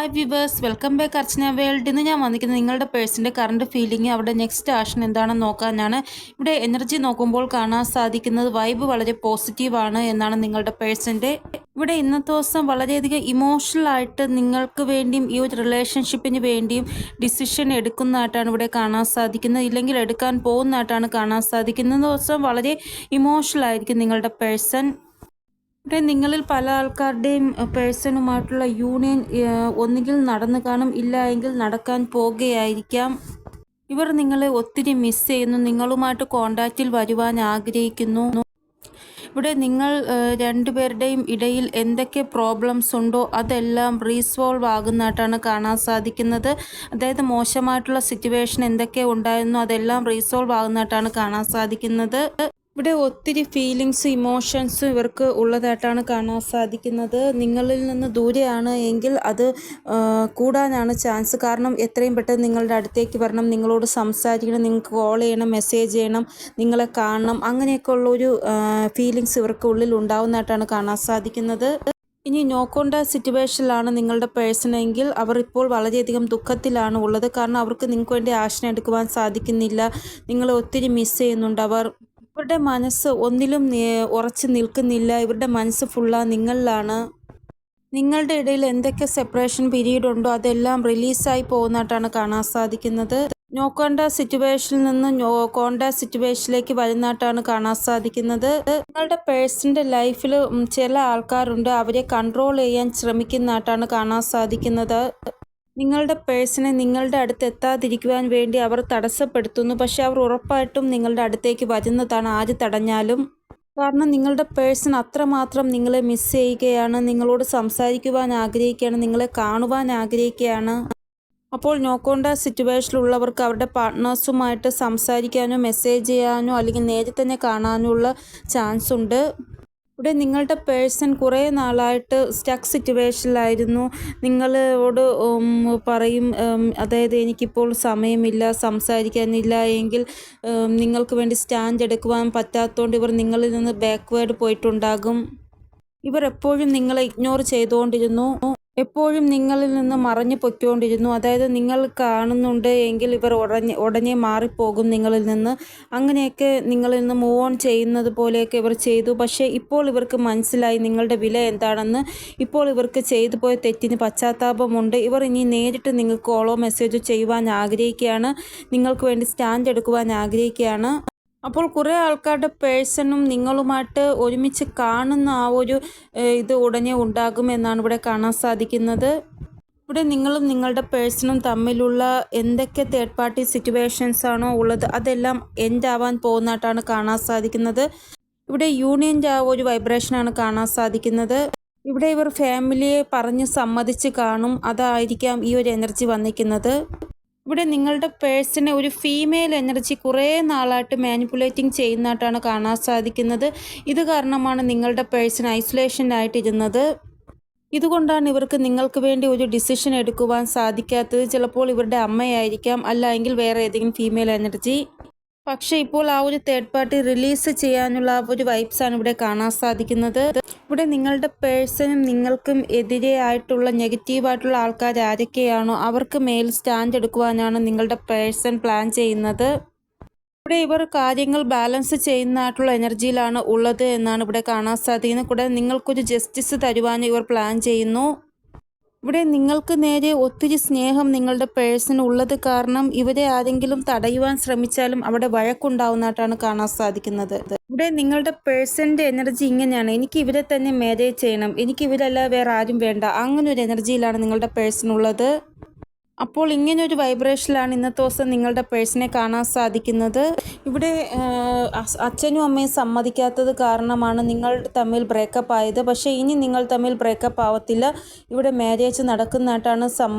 Hi viewers, welcome back അർച്ചന world. ഇന്ന് ഞാൻ വന്നിരിക്കുന്നത് നിങ്ങളുടെ പേഴ്സൻ്റെ കറണ്ട് ഫീലിംഗ്, അവിടെ നെക്സ്റ്റ് ആക്ഷൻ എന്താണെന്ന് നോക്കാനാണ്. ഇവിടെ എനർജി നോക്കുമ്പോൾ കാണാൻ സാധിക്കുന്നത് വൈബ് വളരെ പോസിറ്റീവാണ് എന്നാണ് നിങ്ങളുടെ പേഴ്സൻ്റെ. ഇവിടെ ഇന്നത്തെ ദിവസം വളരെയധികം ഇമോഷണൽ ആയിട്ട് നിങ്ങൾക്ക് വേണ്ടിയും ഈ ഒരു റിലേഷൻഷിപ്പിന് വേണ്ടിയും ഡിസിഷൻ എടുക്കുന്നതായിട്ടാണ് ഇവിടെ കാണാൻ സാധിക്കുന്നത്, ഇല്ലെങ്കിൽ എടുക്കാൻ പോകുന്നതായിട്ടാണ് കാണാൻ സാധിക്കുന്നത്. ദിവസം വളരെ ഇമോഷണൽ ആയിരിക്കും നിങ്ങളുടെ പേഴ്സൺ. ഇവിടെ നിങ്ങളിൽ പല ആൾക്കാരുടെയും പേഴ്സണുമായിട്ടുള്ള യൂണിയൻ ഒന്നുകിൽ നടന്നു കാണും, ഇല്ല എങ്കിൽ നടക്കാൻ പോകുകയായിരിക്കാം. ഇവർ നിങ്ങളെ ഒത്തിരി മിസ് ചെയ്യുന്നു, നിങ്ങളുമായിട്ട് കോണ്ടാക്റ്റിൽ വരുവാൻ ആഗ്രഹിക്കുന്നു. ഇവിടെ നിങ്ങൾ രണ്ടുപേരുടെയും ഇടയിൽ എന്തൊക്കെ പ്രോബ്ലംസ് ഉണ്ടോ അതെല്ലാം റീസോൾവ് ആകുന്നതായിട്ടാണ് കാണാൻ സാധിക്കുന്നത്. അതായത് മോശമായിട്ടുള്ള സിറ്റുവേഷൻ എന്തൊക്കെ ഉണ്ടായിരുന്നു അതെല്ലാം റീസോൾവ് ആകുന്നതായിട്ടാണ് കാണാൻ സാധിക്കുന്നത്. ഇവിടെ ഒത്തിരി ഫീലിങ്സും ഇമോഷൻസും ഇവർക്ക് ഉള്ളതായിട്ടാണ് കാണാൻ സാധിക്കുന്നത്. നിങ്ങളിൽ നിന്ന് ദൂരെയാണ് എങ്കിൽ അത് കൂടാനാണ് ചാൻസ്. കാരണം എത്രയും പെട്ടെന്ന് നിങ്ങളുടെ അടുത്തേക്ക് വരണം, നിങ്ങളോട് സംസാരിക്കണം, നിങ്ങൾക്ക് കോൾ ചെയ്യണം, മെസ്സേജ് ചെയ്യണം, നിങ്ങളെ കാണണം, അങ്ങനെയൊക്കെ ഉള്ളൊരു ഫീലിങ്സ് ഇവർക്ക് ഉള്ളിൽ ഉണ്ടാവുന്നതായിട്ടാണ് കാണാൻ സാധിക്കുന്നത്. ഇനി നോക്കേണ്ട സിറ്റുവേഷനിലാണ് നിങ്ങളുടെ പേഴ്സണെങ്കിൽ അവർ ഇപ്പോൾ വളരെയധികം ദുഃഖത്തിലാണ് ഉള്ളത്. കാരണം അവർക്ക് നിങ്ങൾക്ക് വേണ്ടി ആക്ഷൻ എടുക്കുവാൻ സാധിക്കുന്നില്ല, നിങ്ങളെ ഒത്തിരി മിസ് ചെയ്യുന്നുണ്ട് അവർ. ഇവരുടെ മനസ്സ് ഒന്നിലും ഉറച്ചു നിൽക്കുന്നില്ല, ഇവരുടെ മനസ്സ് നിങ്ങളിലാണ്. നിങ്ങളുടെ ഇടയിൽ എന്തൊക്കെ സെപ്പറേഷൻ പീരീഡ് ഉണ്ടോ അതെല്ലാം റിലീസായി പോകുന്നതായിട്ടാണ് കാണാൻ സാധിക്കുന്നത്. നോക്കേണ്ട സിറ്റുവേഷനിൽ നിന്ന് കോണ്ടാക്ട് സിറ്റുവേഷനിലേക്ക് വരുന്നതായിട്ടാണ് കാണാൻ സാധിക്കുന്നത്. നിങ്ങളുടെ പേഴ്സൻ്റെ ലൈഫിൽ ചില ആൾക്കാരുണ്ട്, അവരെ കൺട്രോൾ ചെയ്യാൻ ശ്രമിക്കുന്നതായിട്ടാണ് കാണാൻ സാധിക്കുന്നത്. നിങ്ങളുടെ പേഴ്സണെ നിങ്ങളുടെ അടുത്ത് എത്താതിരിക്കുവാൻ വേണ്ടി അവർ തടസ്സപ്പെടുത്തുന്നു. പക്ഷെ അവർ ഉറപ്പായിട്ടും നിങ്ങളുടെ അടുത്തേക്ക് വരുന്നതാണ് ആര് തടഞ്ഞാലും. കാരണം നിങ്ങളുടെ പേഴ്സൺ അത്രമാത്രം നിങ്ങളെ മിസ് ചെയ്യുകയാണ്, നിങ്ങളോട് സംസാരിക്കുവാൻ ആഗ്രഹിക്കുകയാണ്, നിങ്ങളെ കാണുവാൻ ആഗ്രഹിക്കുകയാണ്. അപ്പോൾ നോക്കേണ്ട സിറ്റുവേഷനിലുള്ളവർക്ക് അവരുടെ പാർട്ട്നേഴ്സുമായിട്ട് സംസാരിക്കാനോ മെസ്സേജ് ചെയ്യാനോ അല്ലെങ്കിൽ നേരിൽ തന്നെ കാണാനോ ഉള്ള ചാൻസ് ഉണ്ട്. ഇവിടെ നിങ്ങളുടെ പേഴ്സൺ കുറേ നാളായിട്ട് സ്റ്റക്ക് സിറ്റുവേഷനിലായിരുന്നു. നിങ്ങളോട് പറയും, അതായത് എനിക്കിപ്പോൾ സമയമില്ല, സംസാരിക്കാനില്ല എങ്കിൽ നിങ്ങൾക്ക് വേണ്ടി സ്റ്റാൻഡ് എടുക്കുവാൻ പറ്റാത്തതുകൊണ്ട് ഇവർ നിങ്ങളിൽ നിന്ന് ബാക്ക്വേർഡ് പോയിട്ടുണ്ടാകും. ഇവർ എപ്പോഴും നിങ്ങളെ ഇഗ്നോർ ചെയ്തുകൊണ്ടിരുന്നു, എപ്പോഴും നിങ്ങളിൽ നിന്ന് മറഞ്ഞു പൊയ്ക്കൊണ്ടിരുന്നു. അതായത് നിങ്ങൾ കാണുന്നുണ്ട് എങ്കിൽ ഇവർ ഉടനെ മാറിപ്പോകും നിങ്ങളിൽ നിന്ന്. അങ്ങനെയൊക്കെ നിങ്ങളിൽ നിന്ന് മൂവ് ഓൺ ചെയ്യുന്നത് പോലെയൊക്കെ ഇവർ ചെയ്തു. പക്ഷേ ഇപ്പോൾ ഇവർക്ക് മനസ്സിലായി നിങ്ങളുടെ വില എന്താണെന്ന്. ഇപ്പോൾ ഇവർക്ക് ചെയ്തു പോയ തെറ്റിന് പശ്ചാത്താപമുണ്ട്. ഇവർ ഇനി നേരിട്ട് നിങ്ങൾക്ക് കോളോ മെസ്സേജോ ചെയ്യുവാൻ ആഗ്രഹിക്കുകയാണ്, നിങ്ങൾക്ക് വേണ്ടി സ്റ്റാൻഡ് എടുക്കുവാൻ ആഗ്രഹിക്കുകയാണ്. അപ്പോൾ കുറേ ആൾക്കാരുടെ പേഴ്സണും നിങ്ങളുമായിട്ട് ഒരുമിച്ച് കാണുന്ന ആ ഒരു ഇത് ഉടനെ ഉണ്ടാകുമെന്നാണ് ഇവിടെ കാണാൻ സാധിക്കുന്നത്. ഇവിടെ നിങ്ങളും നിങ്ങളുടെ പേഴ്സണും തമ്മിലുള്ള എന്തൊക്കെ തേർഡ് പാർട്ടി സിറ്റുവേഷൻസ് ആണോ ഉള്ളത് അതെല്ലാം എൻഡ് ആവാൻ പോകുന്നതായിട്ടാണ് കാണാൻ സാധിക്കുന്നത്. ഇവിടെ യൂണിയൻ്റെ ആ ഒരു വൈബ്രേഷനാണ് കാണാൻ സാധിക്കുന്നത്. ഇവിടെ ഇവർ ഫാമിലിയെ പറഞ്ഞ് സമ്മതിച്ച് കാണും, അതായിരിക്കാം ഈ ഒരു എനർജി വന്നിരിക്കുന്നത്. ഇവിടെ നിങ്ങളുടെ പേഴ്സണെ ഒരു ഫീമെയിൽ എനർജി കുറേ നാളായിട്ട് മാനിപ്പുലേറ്റിംഗ് ചെയ്യുന്നതായിട്ടാണ് കാണാൻ സാധിക്കുന്നത്. ഇത് കാരണമാണ് നിങ്ങളുടെ പേഴ്സൺ ഐസൊലേഷനായിട്ടിരുന്നത്. ഇതുകൊണ്ടാണ് ഇവർക്ക് നിങ്ങൾക്ക് വേണ്ടി ഒരു ഡിസിഷൻ എടുക്കുവാൻ സാധിക്കാത്തത്. ചിലപ്പോൾ ഇവരുടെ അമ്മയായിരിക്കാം, അല്ല എങ്കിൽ വേറെ ഏതെങ്കിലും ഫീമെയിൽ എനർജി. പക്ഷേ ഇപ്പോൾ ആ ഒരു തേർഡ് പാർട്ടി റിലീസ് ചെയ്യാനുള്ള ആ ഒരു വൈബ്സാണ് ഇവിടെ കാണാൻ സാധിക്കുന്നത്. ഇവിടെ നിങ്ങളുടെ പേഴ്സണും നിങ്ങൾക്കും എതിരെയായിട്ടുള്ള നെഗറ്റീവായിട്ടുള്ള ആൾക്കാർ ആരൊക്കെയാണോ അവർക്ക് മേൽ സ്റ്റാൻഡ് എടുക്കുവാനാണ് നിങ്ങളുടെ പേഴ്സൺ പ്ലാൻ ചെയ്യുന്നത്. ഇവിടെ ഇവർ കാര്യങ്ങൾ ബാലൻസ് ചെയ്യുന്നതായിട്ടുള്ള എനർജിയിലാണ് ഉള്ളത് എന്നാണ് ഇവിടെ കാണാൻ സാധിക്കുന്നത്. കൂടെ നിങ്ങൾക്കൊരു ജസ്റ്റിസ് തരുവാൻ ഇവർ പ്ലാൻ ചെയ്യുന്നു. ഇവിടെ നിങ്ങൾക്ക് നേരെ ഒത്തിരി സ്നേഹം നിങ്ങളുടെ പേഴ്സൺ ഉള്ളത് കാരണം ഇവരെ ആരെങ്കിലും തടയുവാൻ ശ്രമിച്ചാലും അവിടെ വഴക്കുണ്ടാവുന്നതായിട്ടാണ് കാണാൻ സാധിക്കുന്നത്. ഇവിടെ നിങ്ങളുടെ പേഴ്സൻ്റെ എനർജി ഇങ്ങനെയാണ്, എനിക്ക് ഇവരെ തന്നെ മാരേജ് ചെയ്യണം, എനിക്ക് ഇവരല്ല വേറെ ആരും വേണ്ട, അങ്ങനെ ഒരു എനർജിയിലാണ് നിങ്ങളുടെ പേഴ്സൺ ഉള്ളത്. അപ്പോൾ ഇങ്ങനൊരു വൈബ്രേഷനിലാണ് ഇന്നത്തെ ദിവസം നിങ്ങളുടെ പേഴ്സണെ കാണാൻ സാധിക്കുന്നത്. ഇവിടെ അച്ഛനും അമ്മയും സമ്മതിക്കാത്തത് കാരണമാണ് നിങ്ങൾ തമ്മിൽ ബ്രേക്കപ്പ് ആയത്. പക്ഷേ ഇനി നിങ്ങൾ തമ്മിൽ ബ്രേക്കപ്പ് ആവത്തില്ല, ഇവിടെ മാരേജ് നടക്കുന്നതായിട്ടാണ്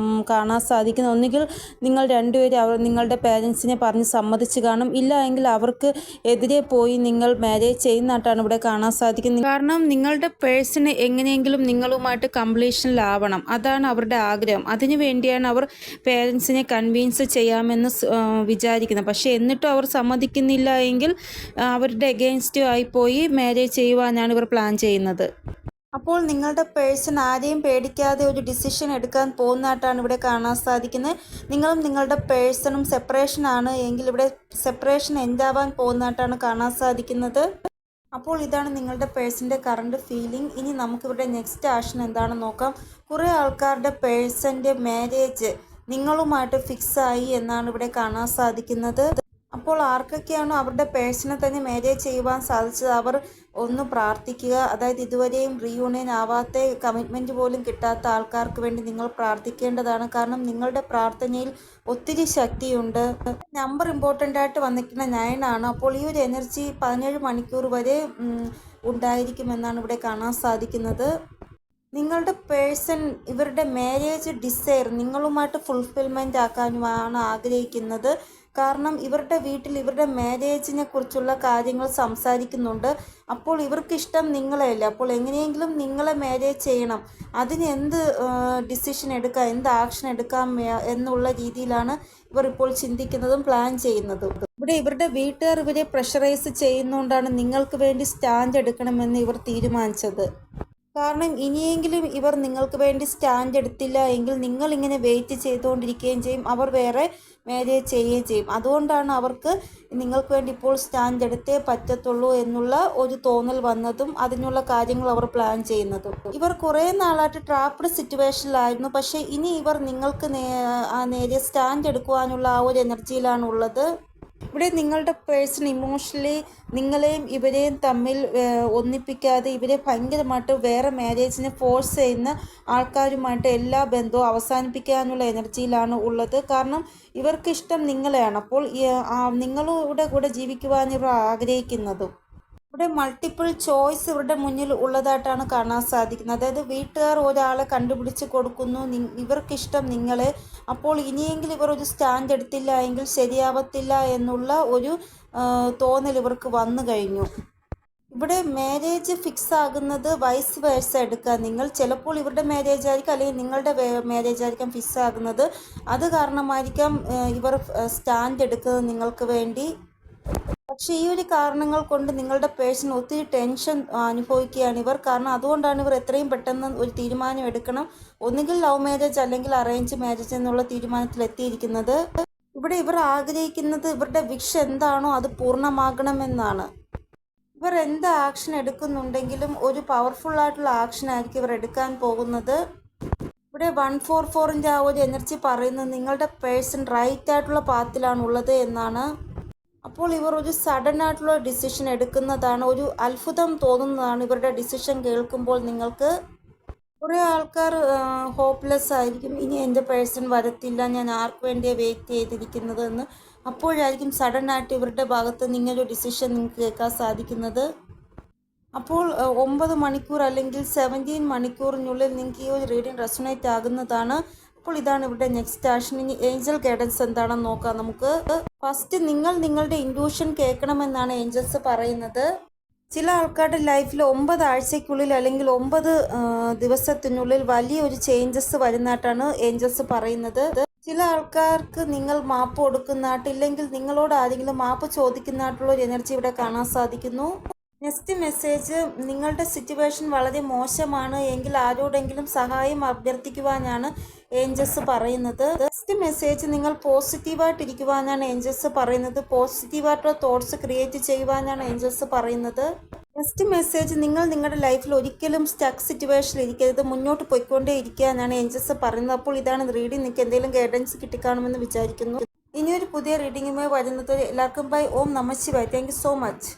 കാണാൻ സാധിക്കുന്നത്. ഒന്നുകിൽ നിങ്ങൾ രണ്ടുപേരും നിങ്ങളുടെ പേരൻസിനെ പറഞ്ഞ് സമ്മതിച്ച് കാണും, ഇല്ല എങ്കിൽ അവർക്ക് എതിരെ പോയി നിങ്ങൾ മാരേജ് ചെയ്യുന്നതായിട്ടാണ് ഇവിടെ കാണാൻ സാധിക്കുന്നത്. കാരണം നിങ്ങളുടെ പേഴ്സണ് എങ്ങനെയെങ്കിലും നിങ്ങളുമായിട്ട് കംപ്ലീഷനിലാവണം, അതാണ് അവരുടെ ആഗ്രഹം. അതിനു വേണ്ടിയാണ് അവർ പേരൻസിനെ കൺവിൻസ് ചെയ്യാമെന്ന് വിചാരിക്കുന്നത്. പക്ഷേ എന്നിട്ടും അവർ സമ്മതിക്കുന്നില്ല എങ്കിൽ അവരുടെ എഗെയിൻസ്റ്റ് ആയിപ്പോയി മാരേജ് ചെയ്യുവാനാണ് ഇവർ പ്ലാൻ ചെയ്യുന്നത്. അപ്പോൾ നിങ്ങളുടെ പേഴ്സൺ ആരെയും പേടിക്കാതെ ഒരു ഡിസിഷൻ എടുക്കാൻ പോകുന്നതായിട്ടാണ് ഇവിടെ കാണാൻ സാധിക്കുന്നത്. നിങ്ങളും നിങ്ങളുടെ പേഴ്സണും സെപ്പറേഷൻ ആണ് എങ്കിൽ ഇവിടെ സെപ്പറേഷൻ എൻഡാവാൻ പോകുന്നതായിട്ടാണ് കാണാൻ സാധിക്കുന്നത്. അപ്പോൾ ഇതാണ് നിങ്ങളുടെ പേഴ്സൻ്റെ കറണ്ട് ഫീലിംഗ്. ഇനി നമുക്കിവിടെ നെക്സ്റ്റ് ആക്ഷൻ എന്താണെന്ന് നോക്കാം. കുറേ ആൾക്കാരുടെ പേഴ്സൻ്റെ മാരേജ് നിങ്ങളുമായിട്ട് ഫിക്സായി എന്നാണ് ഇവിടെ കാണാൻ സാധിക്കുന്നത്. അപ്പോൾ ആർക്കൊക്കെയാണോ അവരുടെ പേഴ്സണെ തന്നെ മാരേജ് ചെയ്യുവാൻ സാധിച്ചത് അവർ ഒന്ന് പ്രാർത്ഥിക്കുക. അതായത് ഇതുവരെയും റീയൂണിയൻ ആവാത്ത, കമ്മിറ്റ്മെൻറ്റ് പോലും കിട്ടാത്ത ആൾക്കാർക്ക് വേണ്ടി നിങ്ങൾ പ്രാർത്ഥിക്കേണ്ടതാണ്. കാരണം നിങ്ങളുടെ പ്രാർത്ഥനയിൽ ഒത്തിരി ശക്തിയുണ്ട്. നമ്പർ ഇമ്പോർട്ടൻ്റ് ആയിട്ട് വന്നിരിക്കുന്ന 9 ആണ്. അപ്പോൾ ഈ ഒരു എനർജി 17 മണിക്കൂർ വരെ ഉണ്ടായിരിക്കുമെന്നാണ് ഇവിടെ കാണാൻ സാധിക്കുന്നത്. നിങ്ങളുടെ പേഴ്സൺ ഇവരുടെ മാരേജ് ഡിസയർ നിങ്ങളുമായിട്ട് ഫുൾഫിൽമെൻ്റ് ആക്കാനുമാണ് ആഗ്രഹിക്കുന്നത്. കാരണം ഇവരുടെ വീട്ടിൽ ഇവരുടെ മാരേജിനെ കുറിച്ചുള്ള കാര്യങ്ങൾ സംസാരിക്കുന്നുണ്ട്. അപ്പോൾ ഇവർക്കിഷ്ടം നിങ്ങളെയല്ല. അപ്പോൾ എങ്ങനെയെങ്കിലും നിങ്ങളെ മാരേജ് ചെയ്യണം, അതിന് എന്ത് ഡിസിഷൻ എടുക്കാം, എന്ത് ആക്ഷൻ എടുക്കാം എന്നുള്ള രീതിയിലാണ് ഇവർ ഇപ്പോൾ ചിന്തിക്കുന്നതും പ്ലാൻ ചെയ്യുന്നതും. ഇവിടെ ഇവരുടെ വീട്ടുകാർ ഇവരെ പ്രഷറൈസ് ചെയ്യുന്നതുകൊണ്ടാണ് നിങ്ങൾക്ക് വേണ്ടി സ്റ്റാൻഡ് എടുക്കണമെന്ന് ഇവർ തീരുമാനിച്ചത്. കാരണം ഇനിയെങ്കിലും ഇവർ നിങ്ങൾക്ക് വേണ്ടി സ്റ്റാൻഡ് എടുത്തില്ല എങ്കിൽ നിങ്ങളിങ്ങനെ വെയിറ്റ് ചെയ്തുകൊണ്ടിരിക്കുകയും ചെയ്യും, അവർ വേറെ മാരേജ് ചെയ്യുകയും ചെയ്യും. അതുകൊണ്ടാണ് അവർക്ക് നിങ്ങൾക്ക് വേണ്ടി ഇപ്പോൾ സ്റ്റാൻഡ് എടുത്തേ പറ്റത്തുള്ളൂ എന്നുള്ള ഒരു തോന്നൽ വന്നതും അതിനുള്ള കാര്യങ്ങൾ അവർ പ്ലാൻ ചെയ്യുന്നതും. ഇവർ കുറേ നാളായിട്ട് ട്രാപ്ഡ് സിറ്റുവേഷനിലായിരുന്നു. പക്ഷേ ഇനി ഇവർ നിങ്ങൾക്ക് നേരെ സ്റ്റാൻഡ് എടുക്കുവാനുള്ള ആ ഒരു എനർജിയിലാണ് ഉള്ളത്. ഇവിടെ നിങ്ങളുടെ പേഴ്സൺ ഇമോഷണലി നിങ്ങളെയും ഇവരെയും തമ്മിൽ ഒന്നിപ്പിക്കാതെ ഇവരെ ഭയങ്കരമായിട്ട് വേറെ മാരേജിനെ ഫോഴ്സ് ചെയ്യുന്ന ആൾക്കാരുമായിട്ട് എല്ലാ ബന്ധവും അവസാനിപ്പിക്കാനുള്ള എനർജിയിലാണ് ഉള്ളത്. കാരണം ഇവർക്കിഷ്ടം നിങ്ങളെയാണ്. അപ്പോൾ നിങ്ങളുടെ കൂടെ ജീവിക്കുവാൻ ഇവർ ആഗ്രഹിക്കുന്നതും. ഇവിടെ മൾട്ടിപ്പിൾ ചോയ്സ് ഇവരുടെ മുന്നിൽ ഉള്ളതായിട്ടാണ് കാണാൻ സാധിക്കുന്നത്. അതായത് വീട്ടുകാർ ഒരാളെ കണ്ടുപിടിച്ച് കൊടുക്കുന്നു, ഇവർക്കിഷ്ടം നിങ്ങളെ. അപ്പോൾ ഇനിയെങ്കിലും ഇവർ ഒരു സ്റ്റാൻഡ് എടുത്തില്ല എങ്കിൽ ശരിയാവത്തില്ല എന്നുള്ള ഒരു തോന്നൽ ഇവർക്ക് വന്നു കഴിഞ്ഞു. ഇവിടെ മാരേജ് ഫിക്സ് ആകുന്നത് വൈസ് വേഴ്സ എടുക്കുക. നിങ്ങൾ ചിലപ്പോൾ ഇവരുടെ മാരേജ് ആയിരിക്കും, അല്ലെങ്കിൽ നിങ്ങളുടെ മാരേജ് ആയിരിക്കാം ഫിക്സ് ആകുന്നത്. അത് കാരണമായിരിക്കാം ഇവർ സ്റ്റാൻഡ് എടുക്കുന്നത് നിങ്ങൾക്ക് വേണ്ടി. പക്ഷേ ഈ ഒരു കാരണങ്ങൾ കൊണ്ട് നിങ്ങളുടെ പേഴ്സൺ ഒത്തിരി ടെൻഷൻ അനുഭവിക്കുകയാണ് ഇവർ. കാരണം അതുകൊണ്ടാണ് ഇവർ എത്രയും പെട്ടെന്ന് ഒരു തീരുമാനം എടുക്കണം, ഒന്നുകിൽ ലവ് മാരേജ് അല്ലെങ്കിൽ അറേഞ്ച് മാരേജ് എന്നുള്ള തീരുമാനത്തിൽ എത്തിയിരിക്കുന്നത്. ഇവിടെ ഇവർ ആഗ്രഹിക്കുന്നത് ഇവരുടെ വിഷ് എന്താണോ അത് പൂർണ്ണമാകണമെന്നാണ്. ഇവർ എന്ത് ആക്ഷൻ എടുക്കുന്നുണ്ടെങ്കിലും ഒരു പവർഫുള്ളായിട്ടുള്ള ആക്ഷൻ ആയിരിക്കും ഇവർ എടുക്കാൻ പോകുന്നത്. ഇവിടെ 144ൻ്റെ ആ ഒരു എനർജി പറയുന്നത് നിങ്ങളുടെ പേഴ്സൺ റൈറ്റ് ആയിട്ടുള്ള പാത്തിലാണ് ഉള്ളത് എന്നാണ്. അപ്പോൾ ഇവർ ഒരു സഡൻ ആയിട്ടുള്ള ഡിസിഷൻ എടുക്കുന്നതാണ്. ഒരു അത്ഭുതം തോന്നുന്നതാണ് ഇവരുടെ ഡിസിഷൻ കേൾക്കുമ്പോൾ. നിങ്ങൾക്ക് കുറേ ആൾക്കാർ ഹോപ്പ്ലെസ് ആയിരിക്കും, ഇനി എൻ്റെ പേഴ്സൺ വരത്തില്ല, ഞാൻ ആർക്ക് വേണ്ടിയാണ് വെയിറ്റ് ചെയ്തിരിക്കുന്നത് എന്ന്. അപ്പോഴായിരിക്കും സഡൻ ആയിട്ട് ഇവരുടെ ഭാഗത്ത് നിങ്ങളൊരു ഡിസിഷൻ നിങ്ങൾക്ക് കേൾക്കാൻ സാധിക്കുന്നത്. അപ്പോൾ 9 മണിക്കൂർ അല്ലെങ്കിൽ 17 മണിക്കൂറിനുള്ളിൽ നിങ്ങൾക്ക് ഈ ഒരു റീഡിംഗ് റെസൊണേറ്റ് ആകുന്നതാണ്. അപ്പോൾ ഇതാണ് ഇവിടെ നെക്സ്റ്റ് ആക്ഷൻ. ഇനി ഏഞ്ചൽ ഗൈഡൻസ് എന്താണെന്ന് നോക്കാം നമുക്ക്. ഫസ്റ്റ് നിങ്ങൾ നിങ്ങളുടെ ഇൻറ്റ്യൂഷൻ കേൾക്കണമെന്നാണ് ഏഞ്ചൽസ് പറയുന്നത്. ചില ആൾക്കാരുടെ ലൈഫിൽ 9 ആഴ്ചയ്ക്കുള്ളിൽ അല്ലെങ്കിൽ 9 ദിവസത്തിനുള്ളിൽ വലിയൊരു ചേഞ്ചസ് വരുന്നതായിട്ടാണ് ഏഞ്ചൽസ് പറയുന്നത്. ചില ആൾക്കാർക്ക് നിങ്ങൾ മാപ്പ് കൊടുക്കുന്നതായിട്ട്, ഇല്ലെങ്കിൽ നിങ്ങളോട് ആരെങ്കിലും മാപ്പ് ചോദിക്കുന്നതായിട്ടുള്ള ഒരു എനർജി ഇവിടെ കാണാൻ സാധിക്കുന്നു. നെക്സ്റ്റ് മെസ്സേജ്, നിങ്ങളുടെ സിറ്റുവേഷൻ വളരെ മോശമാണ് എങ്കിൽ ആരോടെങ്കിലും സഹായം അഭ്യർത്ഥിക്കുവാനാണ് ഏഞ്ചൽസ് പറയുന്നത്. നെക്സ്റ്റ് മെസ്സേജ്, നിങ്ങൾ പോസിറ്റീവായിട്ടിരിക്കുവാനാണ് ഏഞ്ചൽസ് പറയുന്നത്. പോസിറ്റീവായിട്ടുള്ള തോട്ട്സ് ക്രിയേറ്റ് ചെയ്യുവാനാണ് ഏഞ്ചൽസ് പറയുന്നത്. നെക്സ്റ്റ് മെസ്സേജ്, നിങ്ങൾ നിങ്ങളുടെ ലൈഫിൽ ഒരിക്കലും സ്റ്റക്ക് സിറ്റുവേഷനിൽ ഇരിക്കരുത്, മുന്നോട്ട് പോയിക്കൊണ്ടേ ഇരിക്കാനാണ് ഏഞ്ചൽസ് പറയുന്നത്. അപ്പോൾ ഇതാണ് റീഡിംഗ്. നിങ്ങൾക്ക് എന്തെങ്കിലും ഗൈഡൻസ് കിട്ടിക്കാണുമെന്ന് വിചാരിക്കുന്നു. ഇനിയൊരു പുതിയ റീഡിങ്ങുമായി വരുന്നത് എല്ലാവർക്കും ബൈ. ഓം നമഃ ശിവായ. Thank you so much.